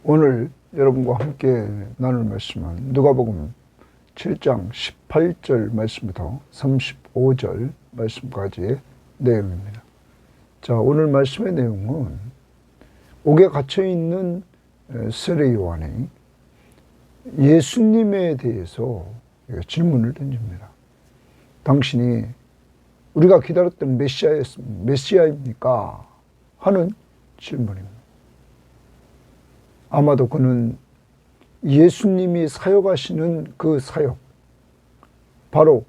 오늘 여러분과 함께 나눌 말씀은 누가복음 7장 18절 말씀부터 35절 말씀까지의 내용입니다. 자, 오늘 말씀의 내용은 옥에 갇혀있는 세례 요한이 예수님에 대해서 질문을 던집니다. 당신이 우리가 기다렸던 메시아입니까? 하는 질문입니다. 아마도 그는 예수님이 사역하시는 그 사역, 바로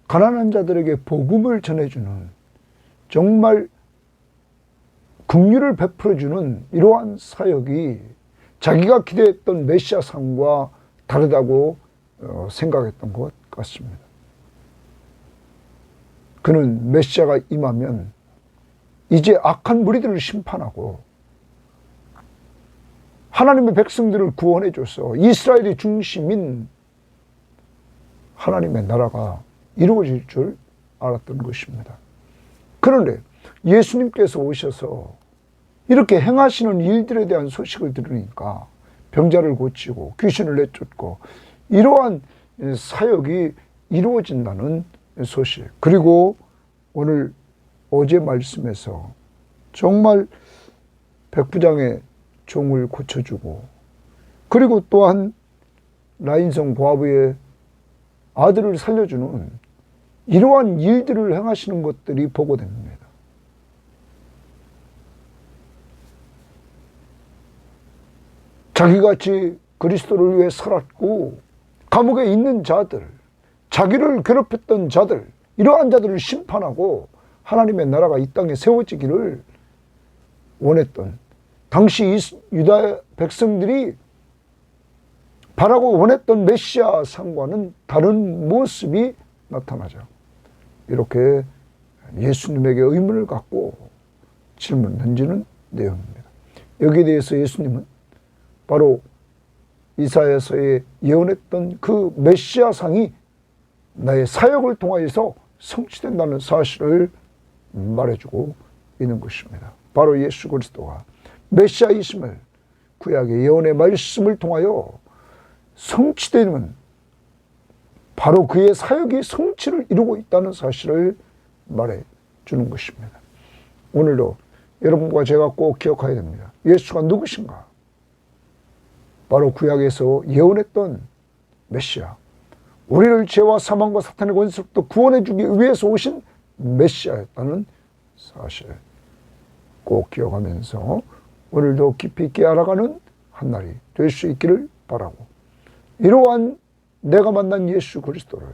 가난한 자들에게 복음을 전해주는, 정말 긍휼을 베풀어주는 이러한 사역이 자기가 기대했던 메시아상과 다르다고 생각했던 것 같습니다. 그는 메시아가 임하면 이제 악한 무리들을 심판하고 하나님의 백성들을 구원해 줘서 이스라엘이 중심인 하나님의 나라가 이루어질 줄 알았던 것입니다. 그런데 예수님께서 오셔서 이렇게 행하시는 일들에 대한 소식을 들으니까 병자를 고치고 귀신을 내쫓고 이러한 사역이 이루어진다는 소식, 그리고 오늘 어제 말씀에서 정말 백부장의 종을 고쳐주고, 그리고 또한 라인성 과부의 아들을 살려주는 이러한 일들을 행하시는 것들이 보고됩니다. 자기같이 그리스도를 위해 살았고 감옥에 있는 자들, 자기를 괴롭혔던 자들, 이러한 자들을 심판하고 하나님의 나라가 이 땅에 세워지기를 원했던, 당시 유다 백성들이 바라고 원했던 메시아 상과는 다른 모습이 나타나죠. 이렇게 예수님에게 의문을 갖고 질문 던지는 내용입니다. 여기에 대해서 예수님은 바로 이사야서에 예언했던 그 메시아상이 나의 사역을 통하여서 성취된다는 사실을 말해주고 있는 것입니다. 바로 예수 그리스도가 메시아이심을 구약의 예언의 말씀을 통하여 성취되는, 바로 그의 사역이 성취를 이루고 있다는 사실을 말해주는 것입니다. 오늘도 여러분과 제가 꼭 기억해야 됩니다. 예수가 누구신가? 바로 구약에서 예언했던 메시아, 우리를 죄와 사망과 사탄의 권세로부터 구원해 주기 위해서 오신 메시아였다는 사실 꼭 기억하면서 오늘도 깊이 있게 알아가는 한 날이 될 수 있기를 바라고, 이러한 내가 만난 예수 그리스도를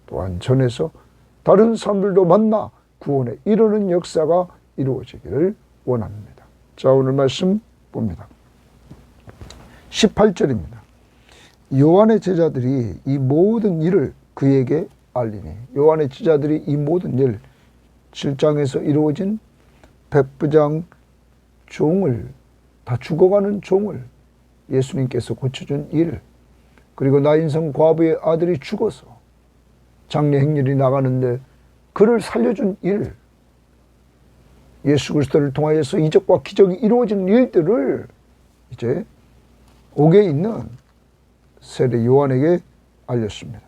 또한 전해서 다른 사람들도 만나 구원에 이르는 역사가 이루어지기를 원합니다. 자, 오늘 말씀 봅니다. 18절입니다. 요한의 제자들이 이 모든 일을 그에게 알리니, 요한의 제자들이 이 모든 일, 7장에서 이루어진 백부장 종을, 다 죽어가는 종을 예수님께서 고쳐준 일, 그리고 나인성 과부의 아들이 죽어서 장례 행렬이 나가는데 그를 살려준 일, 예수 그리스도를 통하여서 이적과 기적이 이루어진 일들을 이제 옥에 있는 세례 요한에게 알렸습니다.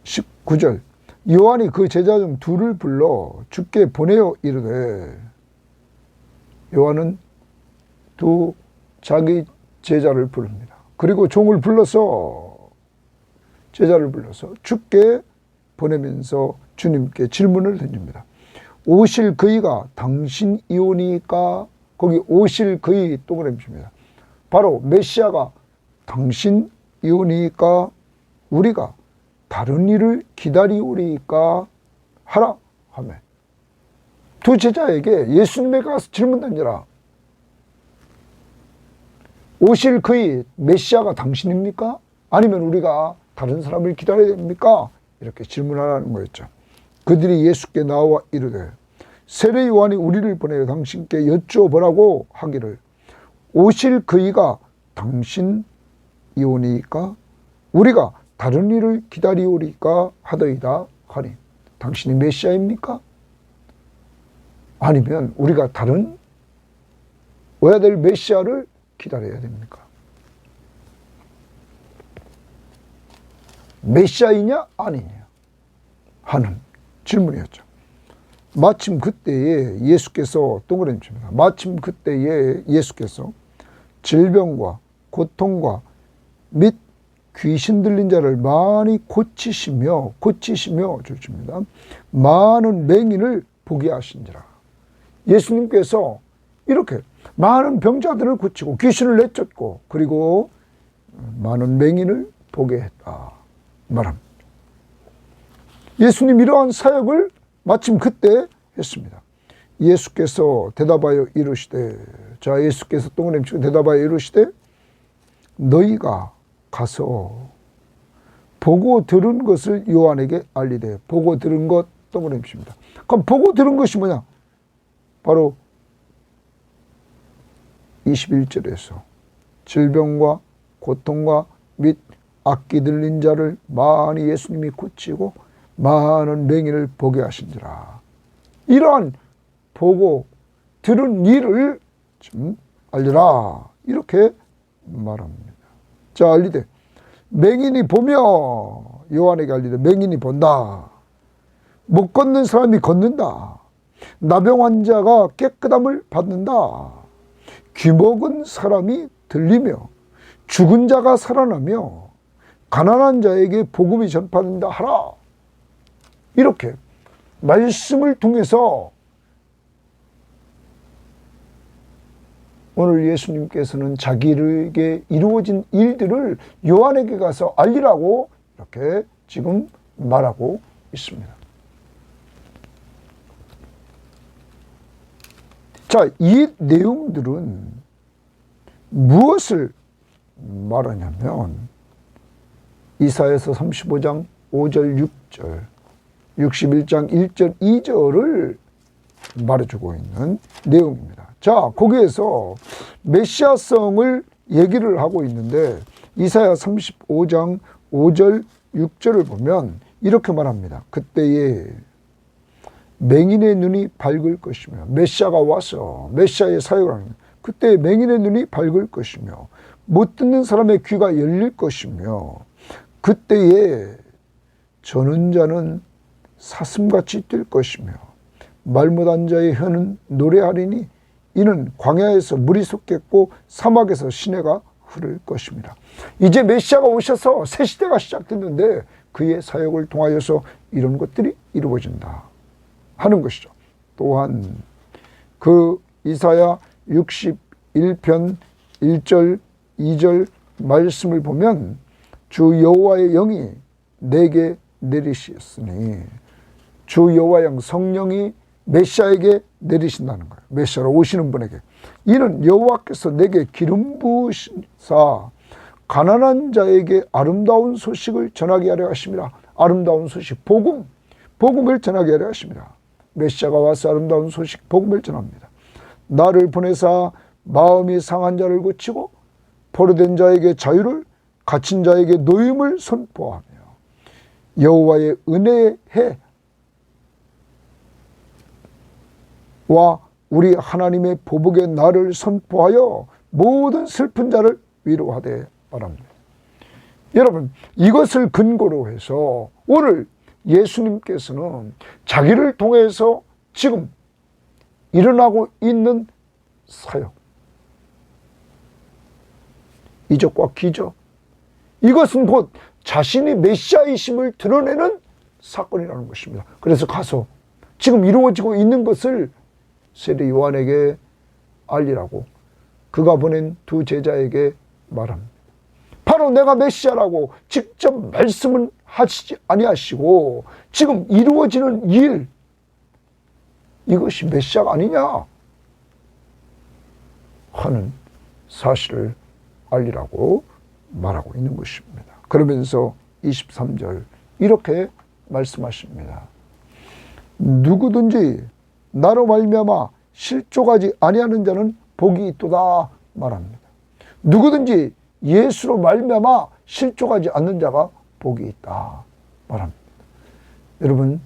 19절, 요한이 그 제자 중 둘을 불러 주께 보내어 이르되, 요한은 두 자기 제자를 부릅니다. 그리고 종을 불러서, 제자를 불러서 주께 보내면서 주님께 질문을 던집니다. 오실 그이가 당신이오니까, 거기 오실 그이 동그라미입니다. 바로 메시아가 당신이오니까 우리가 다른 일을 기다리오리까 하라 하며, 두 제자에게 예수님에게 가서 질문 던져라. 오실 그이 메시아가 당신입니까? 아니면 우리가 다른 사람을 기다려야 됩니까? 이렇게 질문하라는 거였죠. 그들이 예수께 나와 이르되, 세례 요한이 우리를 보내어 당신께 여쭈어보라고 하기를, 오실 그이가 당신이오니까 우리가 다른 일을 기다리오리까 하더이다 하니, 당신이 메시아입니까? 아니면 우리가 다른 와야 될 메시아를 기다려야 됩니까? 메시아이냐 아니냐 하는 질문이었죠. 마침 그때에 예수께서 동그라미 칩니다. 마침 그때에 예수께서 질병과 고통과 및 귀신 들린 자를 많이 고치시며 주십니다. 많은 맹인을 보게 하신지라. 예수님께서 이렇게 많은 병자들을 고치고 귀신을 내쫓고 그리고 많은 맹인을 보게 했다 말합니다. 예수님 이러한 사역을 마침 그때 했습니다. 예수께서 대답하여 이르시되, 자, 예수께서 동그라미 치고 대답하여 이르시되 너희가 가서 보고 들은 것을 요한에게 알리되. 보고 들은 것 동그라미 칩니다. 그럼 보고 들은 것이 뭐냐? 바로 21절에서 질병과 고통과 및 악기 들린 자를 많이 예수님이 고치고 많은 맹인을 보게 하신지라. 이러한 보고 들은 일을 좀 알리라. 이렇게 말합니다. 자, 알리되 맹인이 보며, 요한에게 알리되 맹인이 본다. 못 걷는 사람이 걷는다. 나병 환자가 깨끗함을 받는다. 귀먹은 사람이 들리며 죽은 자가 살아나며 가난한 자에게 복음이 전파된다 하라. 이렇게 말씀을 통해서 오늘 예수님께서는 자기에게 이루어진 일들을 요한에게 가서 알리라고 이렇게 지금 말하고 있습니다. 자, 이 내용들은 무엇을 말하냐면 이사야서 35장 5절 6절 61장 1절 2절을 말해주고 있는 내용입니다. 자, 거기에서 메시아성을 얘기를 하고 있는데 이사야 35장 5절 6절을 보면 이렇게 말합니다. 그때에 맹인의 눈이 밝을 것이며, 메시아가 와서 메시아의 사역을 하는, 그때 맹인의 눈이 밝을 것이며 못 듣는 사람의 귀가 열릴 것이며 그때에 저는 자는 사슴같이 뛸 것이며 말 못한 자의 혀는 노래하리니 이는 광야에서 물이 솟겠고 사막에서 시내가 흐를 것입니다. 이제 메시아가 오셔서 새 시대가 시작됐는데 그의 사역을 통하여서 이런 것들이 이루어진다 하는 것이죠. 또한 그 이사야 61편 1절 2절 말씀을 보면 주 여호와의 영이 내게 내리셨으니, 주 여호와의 영 성령이 메시아에게 내리신다는 거예요. 메시아로 오시는 분에게. 이는 여호와께서 내게 기름 부으사 가난한 자에게 아름다운 소식을 전하게 하려 하심이라. 아름다운 소식, 복음을 전하게 하려 하심이라. 메시아가 와서 아름다운 소식, 복음을 전합니다. 나를 보내사 마음이 상한 자를 고치고 포로된 자에게 자유를, 갇힌 자에게 노임을 선포하며 여호와의 은혜의 해와 우리 하나님의 보복의 날을 선포하여 모든 슬픈 자를 위로하되 바랍니다. 여러분, 이것을 근거로 해서 오늘 예수님께서는 자기를 통해서 지금 일어나고 있는 사역, 이적과 기적, 이것은 곧 자신이 메시아이심을 드러내는 사건이라는 것입니다. 그래서 가서 지금 이루어지고 있는 것을 세례 요한에게 알리라고 그가 보낸 두 제자에게 말합니다. 바로 내가 메시아라고 직접 말씀은 하시지 아니하시고 지금 이루어지는 일, 이것이 메시아가 아니냐 하는 사실을 알리라고 말하고 있는 것입니다. 그러면서 23절 이렇게 말씀하십니다. 누구든지 나로 말미암아 실족하지 아니하는 자는 복이 있도다 말합니다. 누구든지 예수로 말미암아 실족하지 않는 자가 복이 있다 말합니다. 여러분,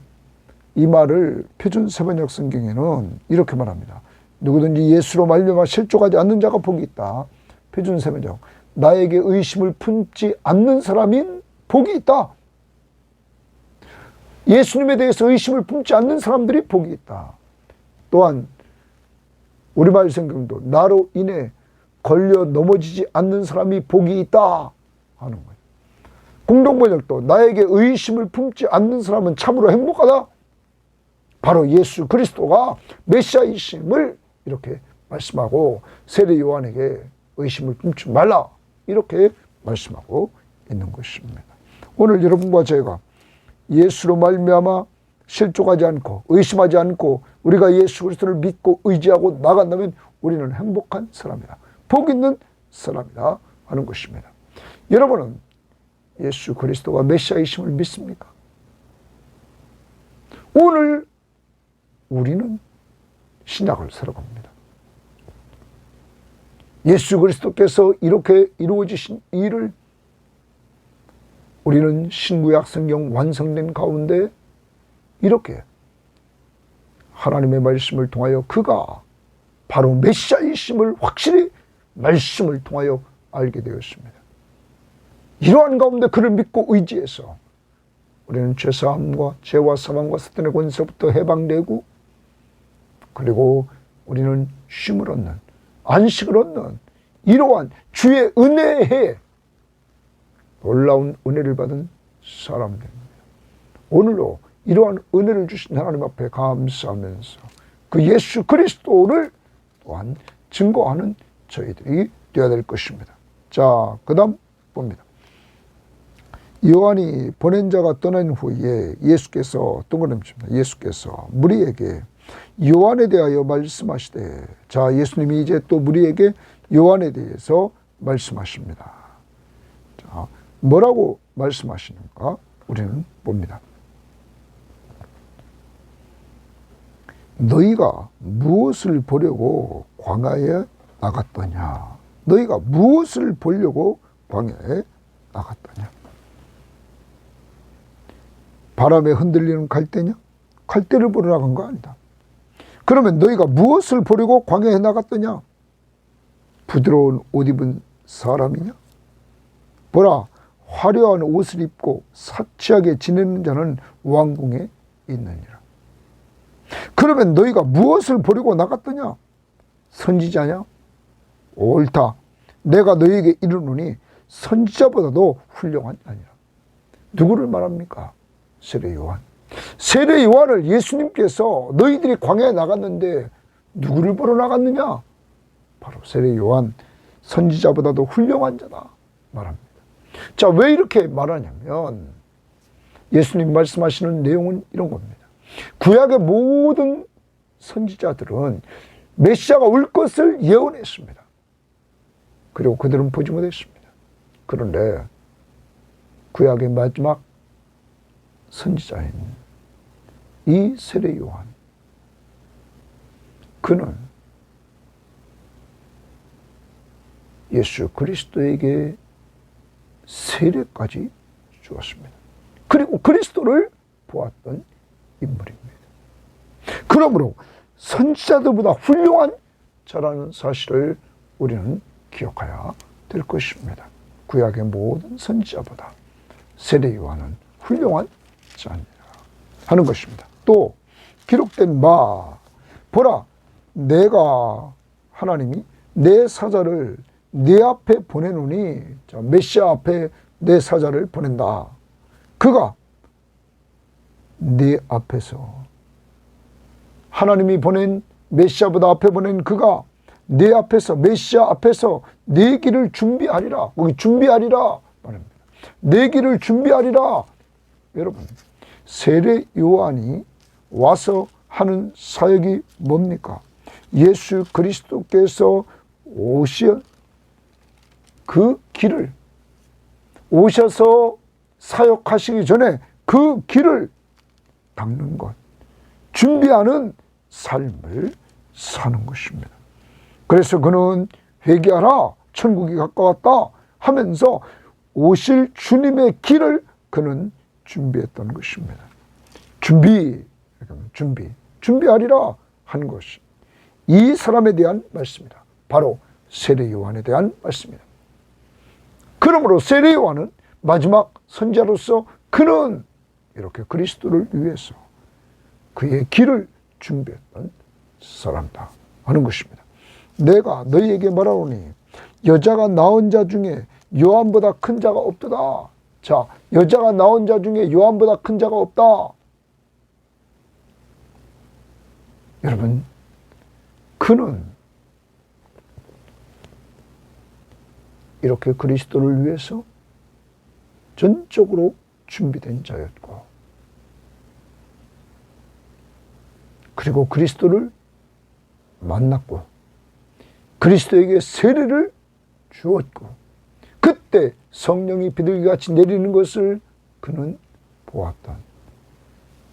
이 말을 표준 세번역 성경에는 이렇게 말합니다. 누구든지 예수로 말미암아 실족하지 않는 자가 복이 있다. 표준세번역, 나에게 의심을 품지 않는 사람인 복이 있다. 예수님에 대해서 의심을 품지 않는 사람들이 복이 있다. 또한 우리말 성경도 나로 인해 걸려 넘어지지 않는 사람이 복이 있다 하는 거예요. 공동번역도 나에게 의심을 품지 않는 사람은 참으로 행복하다. 바로 예수 그리스도가 메시아이심을 이렇게 말씀하고 세례 요한에게 의심을 품지 말라 이렇게 말씀하고 있는 것입니다. 오늘 여러분과 제가 예수로 말미암아 실족하지 않고 의심하지 않고 우리가 예수 그리스도를 믿고 의지하고 나간다면 우리는 행복한 사람이다. 복 있는 사람이다 하는 것입니다. 여러분은 예수 그리스도가 메시아이심을 믿습니까? 오늘 우리는 신약을 살아갑니다. 예수 그리스도께서 이렇게 이루어지신 일을 우리는 신구약 성경 완성된 가운데 이렇게 하나님의 말씀을 통하여 그가 바로 메시아이심을 확실히 말씀을 통하여 알게 되었습니다. 이러한 가운데 그를 믿고 의지해서 우리는 죄사함과 죄와 사망과 사탄의 권세부터 해방되고 그리고 우리는 쉼을 얻는 안식을 얻는 이러한 주의 은혜에 놀라운 은혜를 받은 사람들입니다. 오늘도 이러한 은혜를 주신 하나님 앞에 감사하면서 그 예수 그리스도를 또한 증거하는 저희들이 되어야 될 것입니다. 자, 그 다음 봅니다. 요한이 보낸 자가 떠난 후에 예수께서 동그라미칩니다. 예수께서 무리에게 요한에 대하여 말씀하시되, 자, 예수님이 이제 또 무리에게 요한에 대해서 말씀하십니다. 자, 뭐라고 말씀하시는가 우리는 봅니다. 너희가 무엇을 보려고 광야에 나갔더냐? 너희가 무엇을 보려고 광야에 나갔더냐? 바람에 흔들리는 갈대냐? 갈대를 보러 나간 거 아니다. 그러면 너희가 무엇을 보려고 광야에 나갔더냐? 부드러운 옷 입은 사람이냐? 보라, 화려한 옷을 입고 사치하게 지내는 자는 왕궁에 있느니라. 그러면 너희가 무엇을 보려고 나갔더냐? 선지자냐? 옳다. 내가 너희에게 이르노니 선지자보다도 훌륭한 아니라. 누구를 말합니까? 세례 요한. 세례 요한을 예수님께서 너희들이 광야에 나갔는데 누구를 보러 나갔느냐? 바로 세례 요한, 선지자보다도 훌륭한 자다 말합니다. 자, 왜 이렇게 말하냐면 예수님 말씀하시는 내용은 이런 겁니다. 구약의 모든 선지자들은 메시아가 올 것을 예언했습니다. 그리고 그들은 보지 못했습니다. 그런데 구약의 마지막 선지자인 이 세례 요한, 그는 예수 그리스도에게 세례까지 주었습니다. 그리고 그리스도를 보았던 인물입니다. 그러므로 선지자들보다 훌륭한 자라는 사실을 우리는 기억해야 될 것입니다. 구약의 모든 선지자보다 세례 요한은 훌륭한 자니라 하는 것입니다. 또 기록된 바, 보라, 내가 하나님이 내 사자를 네 앞에 보내노니, 메시아 앞에 내 사자를 보낸다. 그가 네 앞에서, 하나님이 보낸 메시아보다 앞에 보낸 그가 네 앞에서, 메시아 앞에서 네 길을 준비하리라. 거기 준비하리라 말합니다. 네 길을 준비하리라. 여러분, 세례 요한이 와서 하는 사역이 뭡니까? 예수 그리스도께서 오신 그 길을, 오셔서 사역하시기 전에 그 길을 닦는 것, 준비하는 삶을 사는 것입니다. 그래서 그는 회개하라, 천국이 가까웠다 하면서 오실 주님의 길을 그는 준비했던 것입니다. 준비하리라 한 것이 이 사람에 대한 말씀이다. 바로 세례 요한에 대한 말씀입니다. 그러므로 세례 요한은 마지막 선지자로서 그는 이렇게 그리스도를 위해서 그의 길을 준비했던 사람이다 하는 것입니다. 내가 너희에게 말하노니 여자가 낳은 자 중에 요한보다 큰 자가 없도다. 자, 여자가 낳은 자 중에 요한보다 큰 자가 없다. 여러분, 그는 이렇게 그리스도를 위해서 전적으로 준비된 자였고, 그리고 그리스도를 만났고 그리스도에게 세례를 주었고, 그때 성령이 비둘기같이 내리는 것을 그는 보았던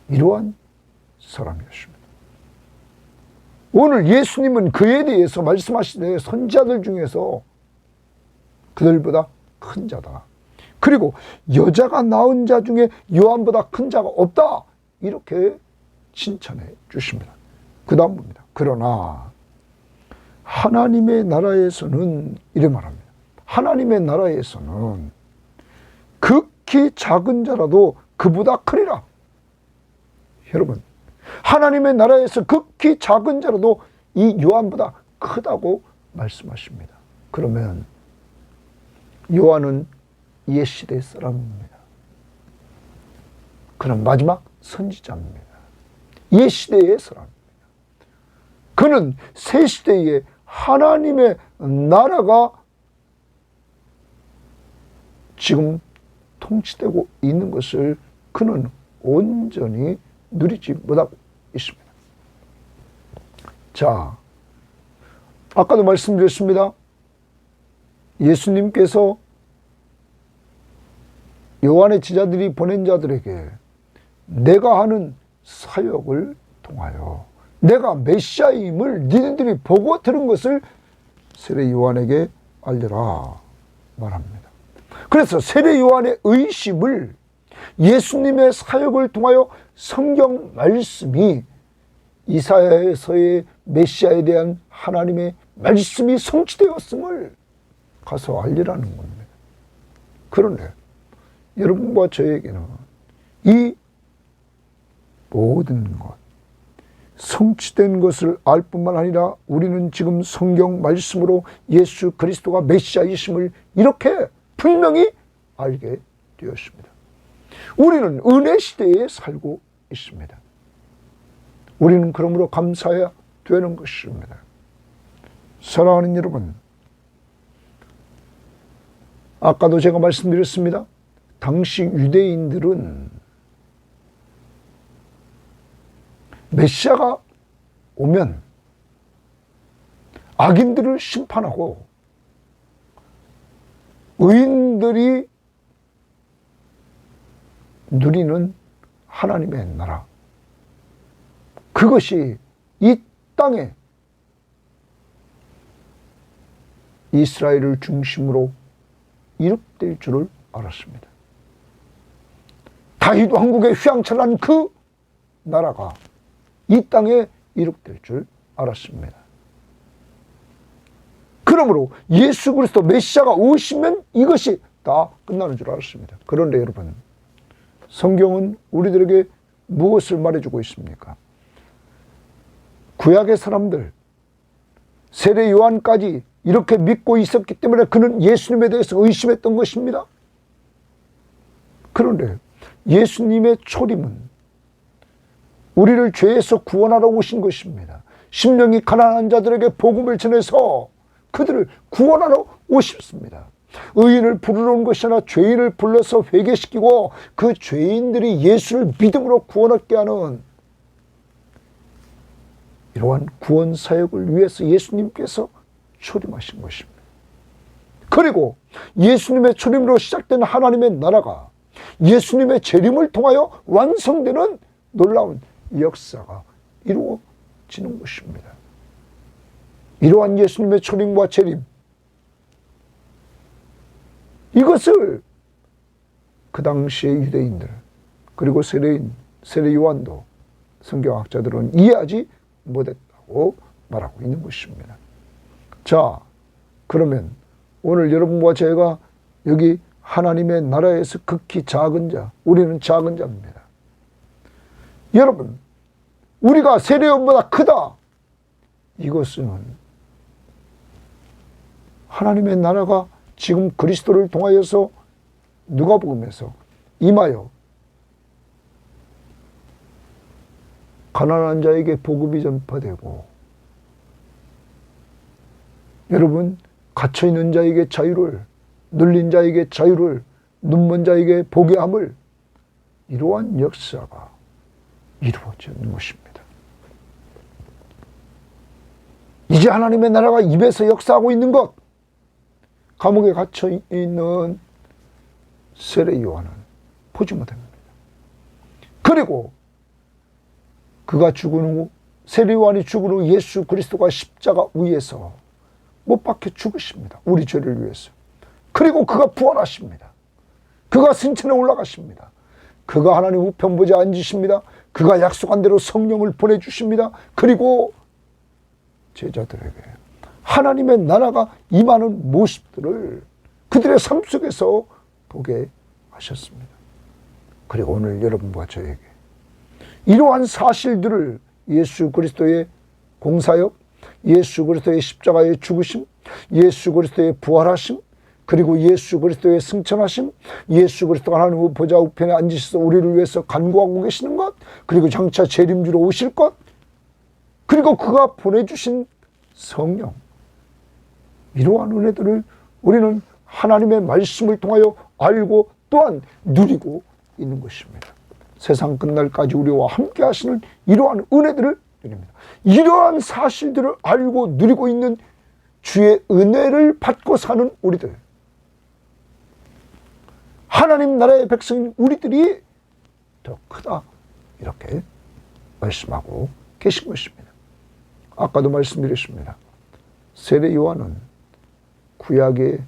이러한 사람이었습니다. 오늘 예수님은 그에 대해서 말씀하시되 선지자들 중에서 그들보다 큰 자다. 그리고 여자가 낳은 자 중에 요한보다 큰 자가 없다. 이렇게 칭찬해 주십니다. 그 다음 봅니다. 그러나 하나님의 나라에서는 이래 말합니다. 하나님의 나라에서는 극히 작은 자라도 그보다 크리라. 여러분, 하나님의 나라에서 극히 작은 자라도 이 요한보다 크다고 말씀하십니다. 그러면 요한은 옛시대 사람입니다. 그는 마지막 선지자입니다. 옛시대의 사람입니다. 그는 새시대에 하나님의 나라가 지금 통치되고 있는 것을 그는 온전히 누리지 못하고 있습니다. 자, 아까도 말씀드렸습니다. 예수님께서 요한의 제자들이 보낸 자들에게 내가 하는 사역을 통하여 내가 메시아임을 니들이 보고 들은 것을 세례 요한에게 알려라 말합니다. 그래서 세례 요한의 의심을 예수님의 사역을 통하여 성경 말씀이 이사야에서의 메시아에 대한 하나님의 말씀이 성취되었음을 가서 알리라는 겁니다. 그런데 여러분과 저에게는 이 모든 것, 성취된 것을 알 뿐만 아니라 우리는 지금 성경 말씀으로 예수 그리스도가 메시아이심을 이렇게 분명히 알게 되었습니다. 우리는 은혜 시대에 살고 있습니다. 우리는 그러므로 감사해야 되는 것입니다. 사랑하는 여러분, 아까도 제가 말씀드렸습니다. 당시 유대인들은 메시아가 오면 악인들을 심판하고 의인들이 누리는 하나님의 나라, 그것이 이 땅에 이스라엘을 중심으로 이룩될 줄을 알았습니다. 다윗 왕국의 휘황찬란한 그 나라가 이 땅에 이룩될 줄 알았습니다. 그러므로 예수 그리스도 메시아가 오시면 이것이 다 끝나는 줄 알았습니다. 그런데 여러분, 성경은 우리들에게 무엇을 말해주고 있습니까? 구약의 사람들, 세례 요한까지 이렇게 믿고 있었기 때문에 그는 예수님에 대해서 의심했던 것입니다. 그런데 예수님의 초림은 우리를 죄에서 구원하러 오신 것입니다. 심령이 가난한 자들에게 복음을 전해서 그들을 구원하러 오셨습니다. 의인을 부르러 온 것이 아니라 죄인을 불러서 회개시키고 그 죄인들이 예수를 믿음으로 구원 얻게 하는 이러한 구원 사역을 위해서 예수님께서 초림하신 것입니다. 그리고 예수님의 초림으로 시작된 하나님의 나라가 예수님의 재림을 통하여 완성되는 놀라운 역사가 이루어지는 것입니다. 이러한 예수님의 초림과 재림, 이것을 그 당시의 유대인들 그리고 세례 요한도 성경학자들은 이해하지 못했다고 말하고 있는 것입니다. 자, 그러면 오늘 여러분과 제가 여기 하나님의 나라에서 극히 작은 자, 우리는 작은 자입니다. 여러분, 우리가 세례요한보다 크다. 이것은 하나님의 나라가 지금 그리스도를 통하여서 누가복음에서 임하여 가난한 자에게 복음이 전파되고, 여러분 갇혀있는 자에게 자유를, 눌린 자에게 자유를, 눈먼 자에게 보게 함을, 이러한 역사가 이루어지는 것입니다. 이제 하나님의 나라가 입에서 역사하고 있는 것, 감옥에 갇혀있는 세례 요한은 보지 못합니다. 그리고 그가 죽은 후, 세례 요한이 죽은 후 예수 그리스도가 십자가 위에서 못 박혀 죽으십니다. 우리 죄를 위해서. 그리고 그가 부활하십니다. 그가 승천에 올라가십니다. 그가 하나님 우편보좌에 앉으십니다. 그가 약속한 대로 성령을 보내주십니다. 그리고 제자들에게 하나님의 나라가 임하는 모습들을 그들의 삶 속에서 보게 하셨습니다. 그리고 오늘 여러분과 저에게 이러한 사실들을 예수 그리스도의 공사역, 예수 그리스도의 십자가의 죽으심, 예수 그리스도의 부활하심, 그리고 예수 그리스도의 승천하심, 예수 그리스도가 하나님 보좌 우편에 앉으셔서 우리를 위해서 간구하고 계시는 것, 그리고 장차 재림주로 오실 것, 그리고 그가 보내주신 성령, 이러한 은혜들을 우리는 하나님의 말씀을 통하여 알고 또한 누리고 있는 것입니다. 세상 끝날까지 우리와 함께 하시는 이러한 은혜들을 누립니다. 이러한 사실들을 알고 누리고 있는 주의 은혜를 받고 사는 우리들, 하나님 나라의 백성인 우리들이 더 크다, 이렇게 말씀하고 계신 것입니다. 아까도 말씀드렸습니다. 세례 요한은 구약의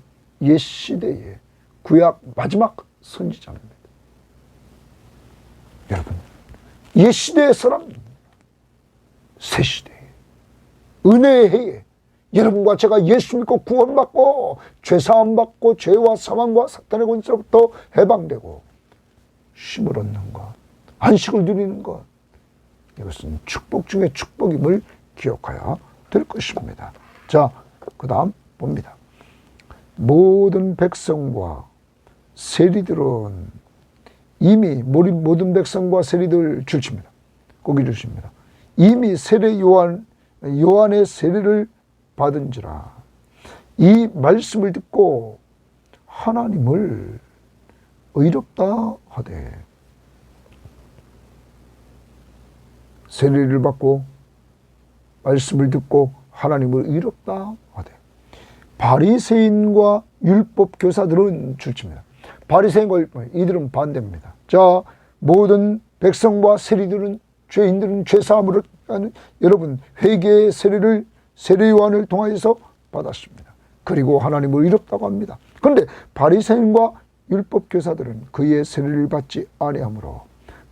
옛 시대의 구약 마지막 선지자입니다. 여러분, 옛 시대의 사람입니다. 새 시대에, 은혜의 해에 여러분과 제가 예수 믿고 구원받고 죄사함받고 죄와 사망과 사탄의 권세로부터 해방되고 쉼을 얻는 것, 안식을 누리는 것, 이것은 축복 중에 축복임을 기억해야 될 것입니다. 자, 그 다음 봅니다. 모든 백성과 세리들은 이미 모든 백성과 세리들 줄칩니다. 거기 주십니다. 이미 세례 요한의 세례를 받은지라 이 말씀을 듣고 하나님을 의롭다 하되, 세례를 받고 말씀을 듣고 하나님을 의롭다 하되, 바리새인과 율법 교사들은 줄칩니다. 바리새인과 율법, 이들은 반대입니다. 자, 모든 백성과 세리들은, 죄인들은 죄사함을 하는, 여러분 회개의 세례를 세례 요한을 통하여서 받았습니다. 그리고 하나님을 의롭다고 합니다. 그런데 바리새인과 율법 교사들은 그의 세례를 받지 아니하므로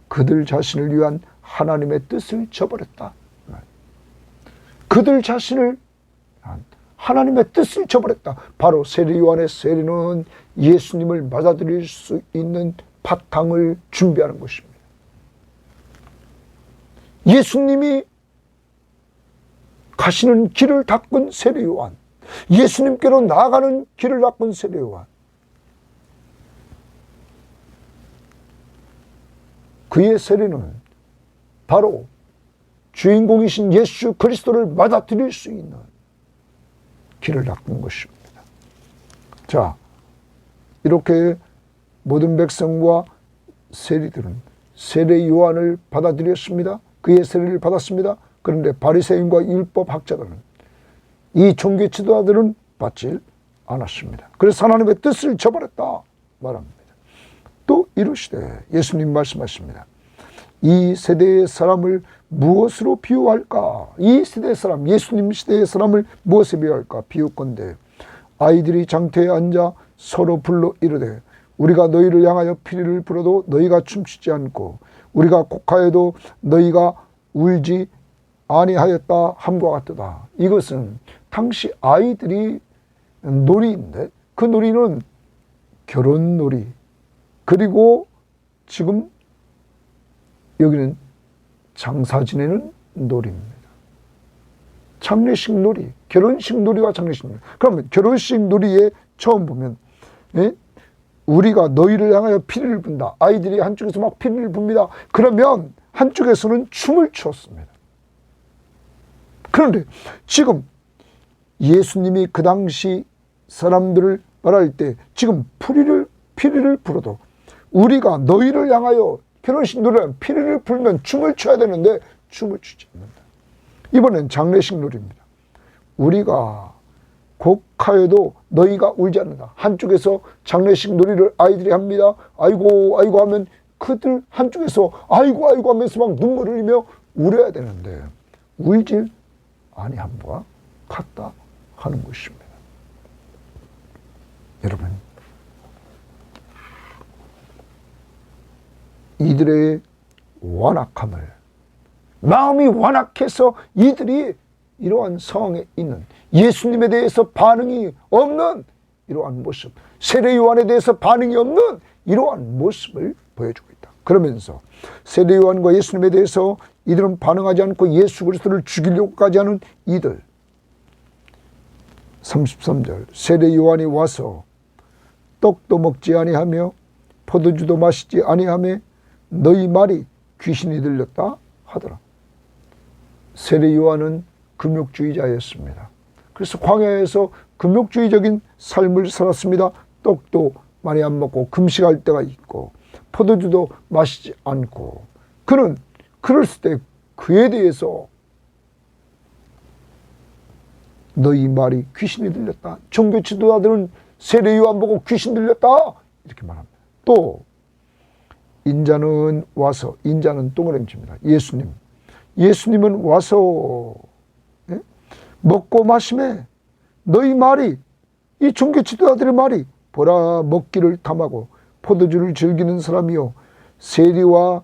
그들 자신을 위한 하나님의 뜻을 저버렸다. 그들 자신을 하나님의 뜻을 저버렸다. 바로 세례 요한의 세례는 예수님을 받아들일 수 있는 바탕을 준비하는 것입니다. 예수님이 가시는 길을 닦은 세례 요한, 예수님께로 나아가는 길을 닦은 세례 요한, 그의 세례는 바로 주인공이신 예수 그리스도를 받아들일 수 있는 길을 닦은 것입니다. 자, 이렇게 모든 백성과 세리들은 세례 요한을 받아들였습니다. 그의 세례를 받았습니다. 그런데 바리새인과 율법 학자들은, 이 종교 지도자들은 받지 않았습니다. 그래서 하나님의 뜻을 저버렸다 말합니다. 또 이르시되, 예수님 말씀하십니다. 이 세대의 사람을 무엇으로 비유할까? 이 세대의 사람, 예수님 시대의 사람을 무엇에 비유할까? 비유건대 아이들이 장터에 앉아 서로 불러 이르되, 우리가 너희를 향하여 피리를 불어도 너희가 춤추지 않고 우리가 곡하여도 너희가 울지 아니하였다 함과 같도다. 이것은 당시 아이들이 놀이인데 그 놀이는 결혼놀이, 그리고 지금 여기는 장사 지내는 놀이입니다. 장례식 놀이, 결혼식 놀이와 장례식 놀이. 그러면 결혼식 놀이에 처음 보면 우리가 너희를 향하여 피리를 분다. 아이들이 한쪽에서 막 피리를 붑니다. 그러면 한쪽에서는 춤을 추었습니다. 그런데 지금 예수님이 그 당시 사람들을 말할 때 지금 피리를 불어도 우리가 너희를 향하여 결혼식 노래는 피리를 불면 춤을 춰야 되는데 춤을 추지 않는다. 이번엔 장례식 놀이입니다. 우리가 곡하여도 너희가 울지 않는다. 한쪽에서 장례식 놀이를 아이들이 합니다. 아이고 아이고 하면 그들 한쪽에서 아이고 아이고 하면서 막 눈물을 흘리며 울어야 되는데 울질 아니함과 같다 하는 것입니다. 여러분, 이들의 완악함을, 마음이 완악해서 이들이 이러한 상황에 있는, 예수님에 대해서 반응이 없는 이러한 모습, 세례 요한에 대해서 반응이 없는 이러한 모습을 보여주고 있다. 그러면서 세례 요한과 예수님에 대해서 이들은 반응하지 않고 예수 그리스도를 죽이려고까지 하는 이들. 33절, 세례 요한이 와서 떡도 먹지 아니하며 포도주도 마시지 아니하며 너희 말이 귀신이 들렸다 하더라. 세례 요한은 금욕주의자였습니다. 그래서 광야에서 금욕주의적인 삶을 살았습니다. 떡도 많이 안 먹고 금식할 때가 있고 포도주도 마시지 않고, 그는 그랬을 때 그에 대해서 너희 말이 귀신이 들렸다. 종교 지도자들은 세례 요한 보고 귀신 들렸다 이렇게 말합니다. 또 인자는 와서, 인자는 동그라미입니다. 예수님은 와서 먹고 마심에 너희 말이, 이 종교 지도자들의 말이 보라 먹기를 탐하고 포도주를 즐기는 사람이요 세리와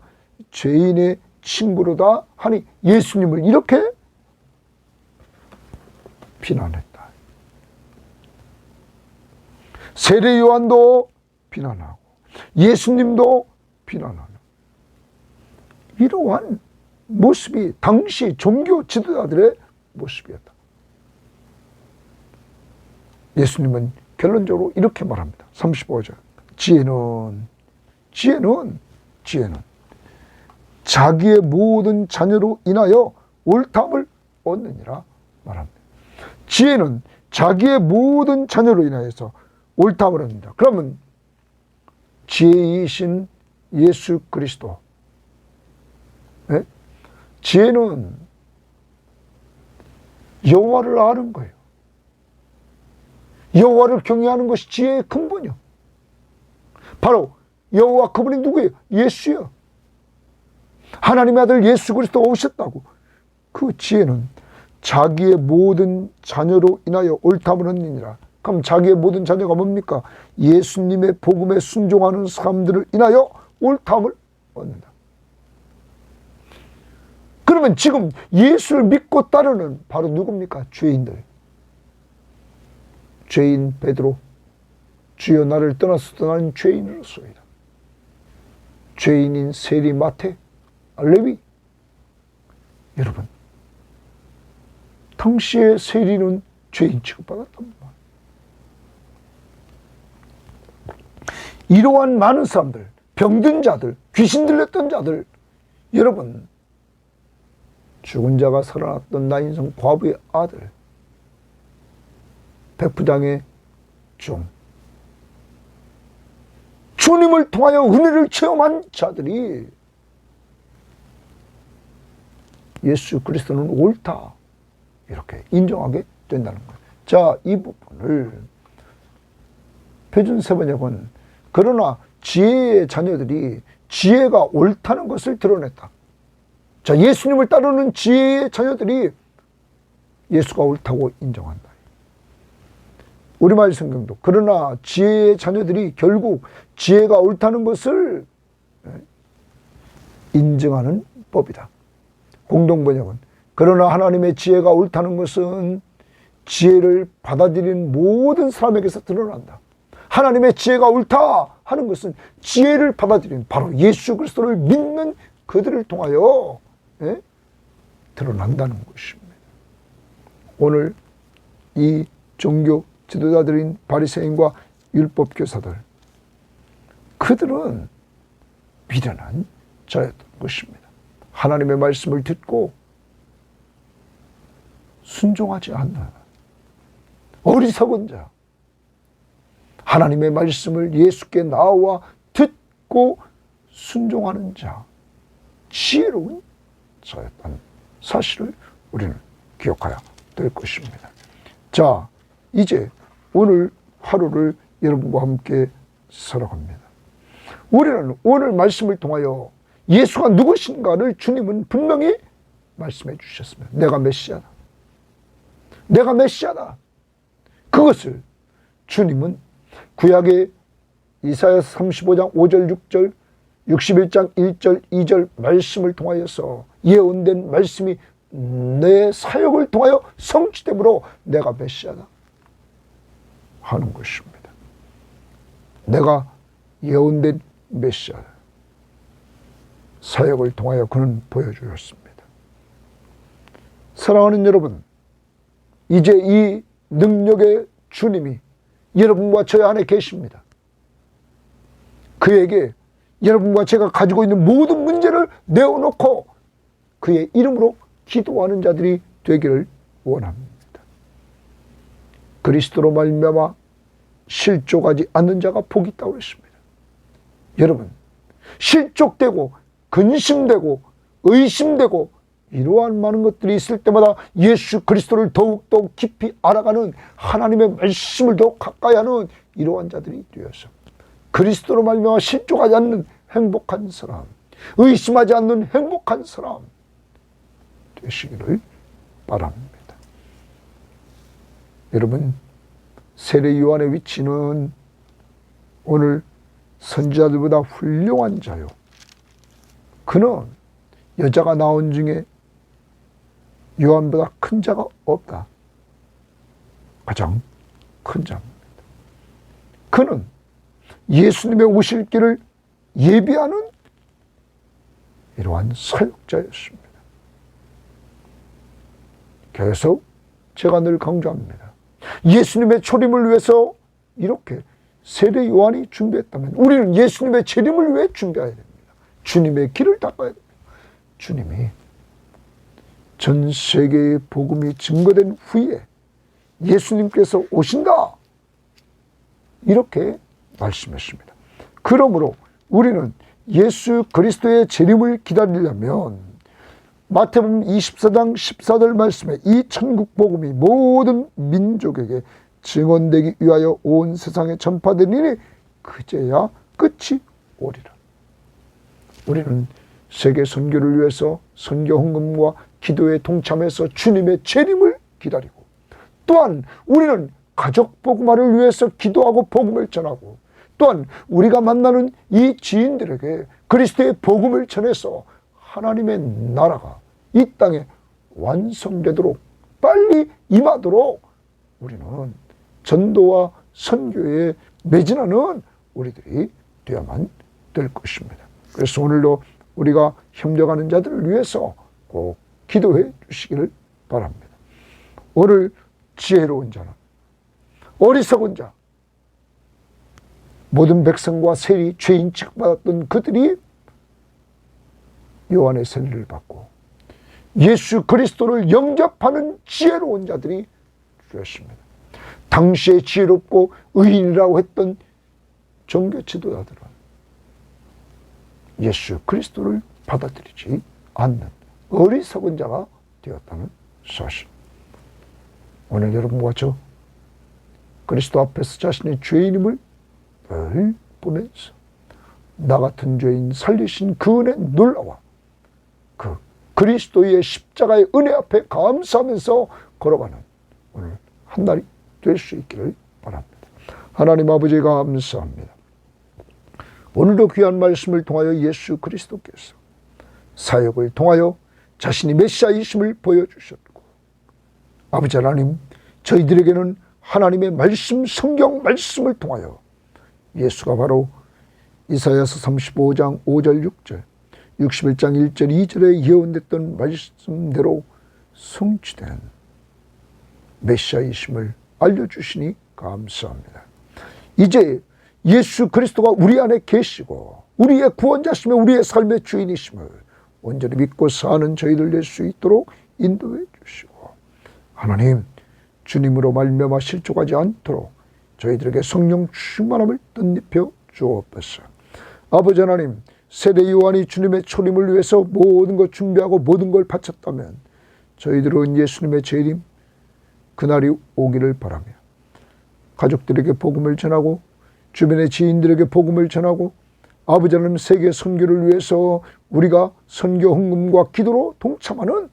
죄인의 친구로다 하니, 예수님을 이렇게 비난했다. 세례 요한도 비난하고 예수님도 비난하는 이러한 모습이 당시 종교 지도자들의 모습이었다. 예수님은 결론적으로 이렇게 말합니다. 35절, 지혜는 자기의 모든 자녀로 인하여 옳담을 얻느니라 말합니다. 지혜는 자기의 모든 자녀로 인하여서 옳담을 얻는다. 그러면 지혜이신 예수 그리스도, 지혜는 여호와를 아는 거예요. 여호와를 경외하는 것이 지혜의 근본이요. 바로 여호와, 그분이 누구예요? 예수요. 하나님의 아들 예수 그리스도가 오셨다고. 그 지혜는 자기의 모든 자녀로 인하여 옳담을 얻느니라. 그럼 자기의 모든 자녀가 뭡니까? 예수님의 복음에 순종하는 사람들을 인하여 옳담을 얻는다. 그러면 지금 예수를 믿고 따르는 바로 누굽니까? 죄인들. 죄인 베드로, 주여 나를 떠나서 떠나는 죄인으로소이다. 죄인인 세리 마태, 레위. 여러분, 당시의 세리는 죄인 취급받았단 말이에요. 이러한 많은 사람들, 병든 자들, 귀신 들렸던 자들, 여러분, 죽은 자가 살아났던 나인성 과부의 아들, 백부장의 종, 주님을 통하여 은혜를 체험한 자들이 예수 그리스도는 옳다 이렇게 인정하게 된다는 거예요. 자, 이 부분을 표준 세번역은 그러나 지혜의 자녀들이 지혜가 옳다는 것을 드러냈다. 자, 예수님을 따르는 지혜의 자녀들이 예수가 옳다고 인정한다. 우리말 성경도 그러나 지혜의 자녀들이 결국 지혜가 옳다는 것을 인정하는 법이다. 공동번역은 그러나 하나님의 지혜가 옳다는 것은 지혜를 받아들이는 모든 사람에게서 드러난다. 하나님의 지혜가 옳다 하는 것은 지혜를 받아들이는 바로 예수 그리스도를 믿는 그들을 통하여 드러난다는 것입니다. 오늘 이 종교 지도자들인 바리새인과 율법 교사들, 그들은 미련한 자였던 것입니다. 하나님의 말씀을 듣고 순종하지 않는 어리석은 자, 하나님의 말씀을 예수께 나와 듣고 순종하는 자, 지혜로운 자였다는 사실을 우리는 기억해야 될 것입니다. 자, 이제 오늘 하루를 여러분과 함께 살아갑니다. 우리는 오늘 말씀을 통하여 예수가 누구신가를 주님은 분명히 말씀해 주셨습니다. 내가 메시아다. 내가 메시아다. 그것을 주님은 구약의 이사야서 35장 5절 6절 61장 1절 2절 말씀을 통하여서 예언된 말씀이 내 사역을 통하여 성취되므로 내가 메시아다 하는 것입니다. 내가 예언된 메시아 사역을 통하여 그는 보여주셨습니다. 사랑하는 여러분, 이제 이 능력의 주님이 여러분과 저 안에 계십니다. 그에게 여러분과 제가 가지고 있는 모든 문제를 내어놓고 그의 이름으로 기도하는 자들이 되기를 원합니다. 그리스도로 말미암아 실족하지 않는 자가 복이 있다고 했습니다. 여러분, 실족되고 근심되고 의심되고 이러한 많은 것들이 있을 때마다 예수 그리스도를 더욱더 깊이 알아가는 하나님의 말씀을 더 가까이 하는 이러한 자들이 되어서 그리스도로 말미암아 실족하지 않는 행복한 사람, 의심하지 않는 행복한 사람 되시기를 바랍니다. 여러분, 세례 요한의 위치는 오늘 선지자들보다 훌륭한 자요. 그는 여자가 나온 중에 요한보다 큰 자가 없다. 가장 큰 자입니다. 그는 예수님의 오실 길을 예비하는 이러한 사역자였습니다. 계속 제가 늘 강조합니다. 예수님의 초림을 위해서 이렇게 세례 요한이 준비했다면 우리는 예수님의 재림을 위해 준비해야 됩니다. 주님의 길을 닦아야 됩니다. 주님이 전 세계의 복음이 증거된 후에 예수님께서 오신다 이렇게 말씀했습니다. 그러므로 우리는 예수 그리스도의 재림을 기다리려면 마태복음 24장 14절 말씀에 이 천국 복음이 모든 민족에게 증언되기 위하여 온 세상에 전파되리니 그제야 끝이 오리라. 우리는 세계 선교를 위해서 선교 헌금과 기도에 동참해서 주님의 재림을 기다리고 또한 우리는 가족 복음화를 위해서 기도하고 복음을 전하고 또한 우리가 만나는 이 지인들에게 그리스도의 복음을 전해서 하나님의 나라가 이 땅에 완성되도록 빨리 임하도록 우리는 전도와 선교에 매진하는 우리들이 되어야만 될 것입니다. 그래서 오늘도 우리가 협력하는 자들을 위해서 꼭 기도해 주시기를 바랍니다. 오늘 지혜로운 자는 어리석은 자, 모든 백성과 세리 죄인 취급받았던 그들이 요한의 세례를 받고 예수 그리스도를 영접하는 지혜로운 자들이 되었습니다. 당시에 지혜롭고 의인이라고 했던 종교 지도자들은 예수 그리스도를 받아들이지 않는 어리석은 자가 되었다는 사실. 오늘 여러분과 저 그리스도 앞에서 자신의 죄인임을 늘 보면서 나 같은 죄인 살리신 그 은혜 놀라와 그 그리스도의 십자가의 은혜 앞에 감사하면서 걸어가는 오늘 한 날이 될 수 있기를 바랍니다. 하나님 아버지 감사합니다. 오늘도 귀한 말씀을 통하여 예수 그리스도께서 사역을 통하여 자신이 메시아이심을 보여주셨고 아버지 하나님 저희들에게는 하나님의 말씀, 성경 말씀을 통하여 예수가 바로 이사야서 35장 5절 6절 61장 1절 2절에 예언됐던 말씀대로 성취된 메시아이심을 알려주시니 감사합니다. 이제 예수 그리스도가 우리 안에 계시고 우리의 구원자시며 우리의 삶의 주인이심을 온전히 믿고 사는 저희들 될 수 있도록 인도해 주시고, 하나님 주님으로 말미암아 실족하지 않도록 저희들에게 성령 충만함을 뜻입혀 주옵소서. 아버지 하나님, 세례 요한이 주님의 초림을 위해서 모든 것 준비하고 모든 걸 바쳤다면 저희들은 예수님의 재림 그날이 오기를 바라며 가족들에게 복음을 전하고 주변의 지인들에게 복음을 전하고 아버지 하나님 세계 선교를 위해서 우리가 선교 헌금과 기도로 동참하는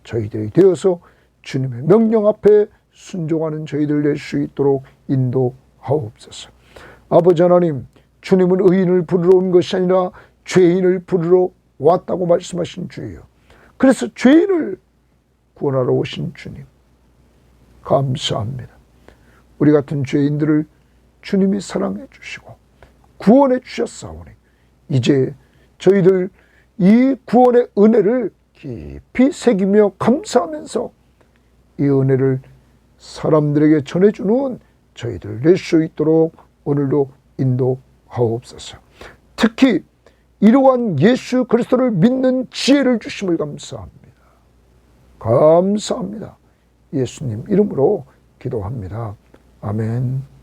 저희들이 되어서 주님의 명령 앞에 순종하는 저희들 될 수 있도록 인도하옵소서. 아버지 하나님, 주님은 의인을 부르러 온 것이 아니라 죄인을 부르러 왔다고 말씀하신 주예요. 그래서 죄인을 구원하러 오신 주님 감사합니다. 우리 같은 죄인들을 주님이 사랑해 주시고 구원해 주셨사오니 이제 저희들 이 구원의 은혜를 깊이 새기며 감사하면서 이 은혜를 사람들에게 전해주는 저희들 될 수 있도록 오늘도 인도하옵소서. 특히 이러한 예수 그리스도를 믿는 지혜를 주심을 감사합니다. 감사합니다. 예수님 이름으로 기도합니다. 아멘.